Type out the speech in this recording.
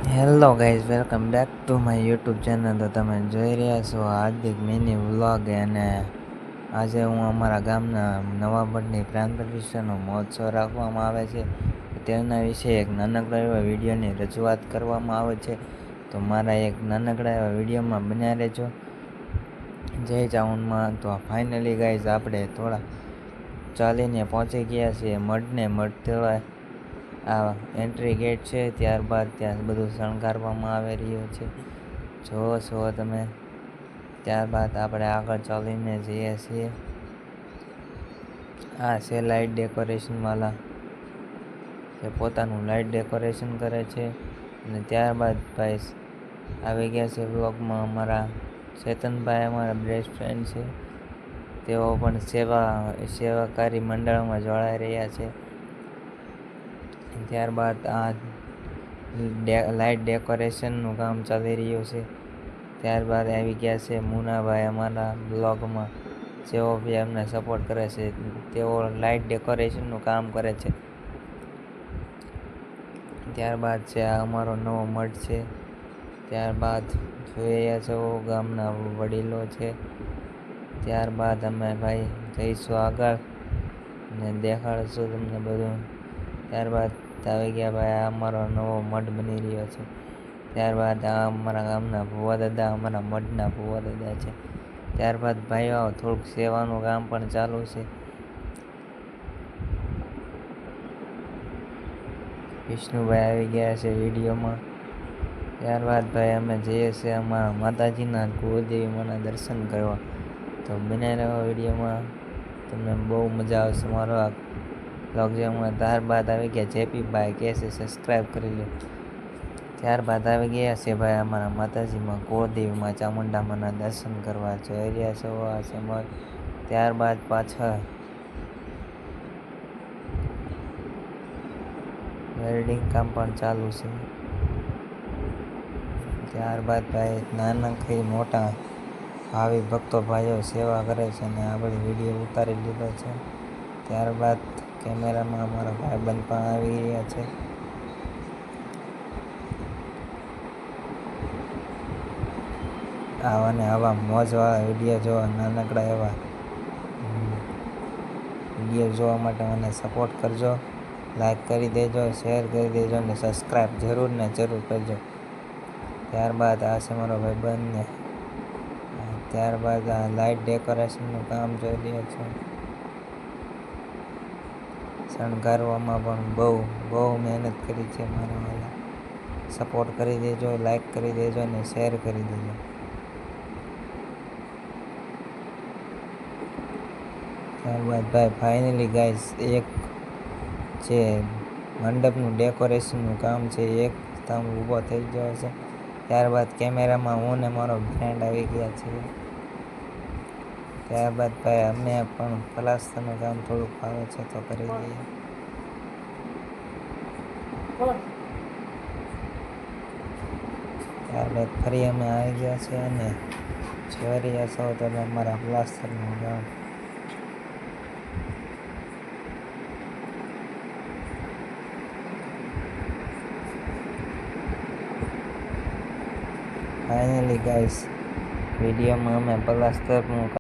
Hello guys, welcome back to my YouTube channel. તો તમે જોઈ રહ્યા છો હાર્દિક મિની વ્લોગ. અને આજે હું અમારા ગામના નવા મઠની પ્રાણ પ્રતિષ્ઠાનો મહોત્સવ રાખવામાં આવે છે તેના વિશે એક નાનકડા એવા વિડીયોની રજૂઆત કરવામાં આવે છે. તો મારા એક નાનકડા એવા વિડીયોમાં બન્યા રહેજો. જય ચાઉનમાં. તો ફાઇનલી ગાઈઝ આપણે થોડા ચાલીને પહોંચી ગયા છીએ મઠને. મઠ થોડા આ એન્ટ્રી ગેટ છે, ત્યારબાદ ત્યાં બધું શણગારવામાં આવી રહ્યું છે, જુઓ છો તમે. ત્યારબાદ આપણે આગળ ચાલીને જઈએ છીએ. આ છે લાઇટ ડેકોરેશનવાળા, જે પોતાનું લાઇટ ડેકોરેશન કરે છે. અને ત્યારબાદ ભાઈ આવી ગયા છે વ્લોગમાં અમારા ચેતનભાઈ, અમારા બેસ્ટ ફ્રેન્ડ છે. તેઓ પણ સેવાકારી મંડળમાં જોડાઈ રહ્યા છે. ત્યારબાદ આ લાઇટ ડેકોરેશનનું કામ ચાલી રહ્યું છે. ત્યારબાદ આવી ગયા છે મુનાભાઈ અમારા બ્લોગમાં, જેઓ બી અમને સપોર્ટ કરે છે. તેઓ લાઇટ ડેકોરેશનનું કામ કરે છે. ત્યારબાદ છે આ અમારો નવો મઠ છે. ત્યારબાદ જોઈ રહ્યા છો ગામના વડીલો છે. ત્યારબાદ અમે ભાઈ જઈશું આગળ અને દેખાડશું તમને બધું. ત્યારબાદ આવી ગયા ભાઈ, આ અમારો નવો મઠ બની રહ્યો છે. ત્યારબાદ આ અમારા ગામના ભુવા દાદા, અમારા મઠના ભુવા દાદા છે. ત્યારબાદ ભાઈઓ થોડુંક સેવાનું કામ પણ ચાલુ છે. વિષ્ણુભાઈ આવી ગયા છે વિડીયોમાં. ત્યારબાદ ભાઈ અમે જઈએ છીએ અમારા માતાજીના કુળદેવી માના દર્શન કરવા. તો બનાવી રહ્યો વિડીયોમાં, તમને બહુ મજા આવશે મારો આ બ્લોગ જેમાં. ત્યારબાદ આવી ગયા જેપીભાઈ, કહે છે સબસ્ક્રાઈબ કરી લો. ત્યારબાદ આવી ગયા છે ભાઈ અમારા માતાજીમાં કુળદેવીમાં ચામુંડામાના દર્શન કરવા. જોઈ રહ્યા છો આ સમય. ત્યારબાદ પાછળ વેલ્ડિંગ કામ પણ ચાલુ છે. ત્યારબાદ ભાઈ નાનકથી મોટા ભાવિ ભક્તો ભાઈઓ સેવા કરે છે અને આ બધી વિડીયો ઉતારી લીધો છે. ત્યારબાદ કેમેરામાં અમારા ભાઈબંધ પણ આવી રહ્યા છે. આવા ને આવા મોજવાળા વિડીયો જોવા, નાનકડા એવા વિડીયો જોવા માટે મને સપોર્ટ કરજો. લાઈક કરી દેજો, શેર કરી દેજો અને સબસ્ક્રાઈબ જરૂર ને જરૂર કરજો. ત્યારબાદ આ છે મારો ભાઈબંધ ને. ત્યારબાદ આ લાઇટ ડેકોરેશનનું કામ જોઈ રહ્યો છે. શણગારવામાં પણ બહુ મહેનત કરી છે મારા વાલા. સપોર્ટ કરી દેજો, લાઈક કરી દેજો અને શેર કરી દેજો. ત્યારબાદ ભાઈ ફાઇનલી ગાઈસ, એક જે મંડપનું ડેકોરેશનનું કામ છે, એક સ્તંભ ઊભો થઈ ગયો છે. ત્યારબાદ કેમેરામાં હું ને મારો ફ્રેન્ડ આવી ગયા છીએ. ત્યારબાદ ભાઈ અમે પણ પ્લાસ્ટરનું કામ થોડુંક ફાવે છે તો કરી દઈએ. ત્યારબાદ ફરી અમે આવી ગયા છે અને જોઈ રહ્યા છો તમે અમારા પ્લાસ્ટરનું કામ. ફાઇનલી ગાઈસ, વિડીયોમાં અમે પ્લાસ્ટરનું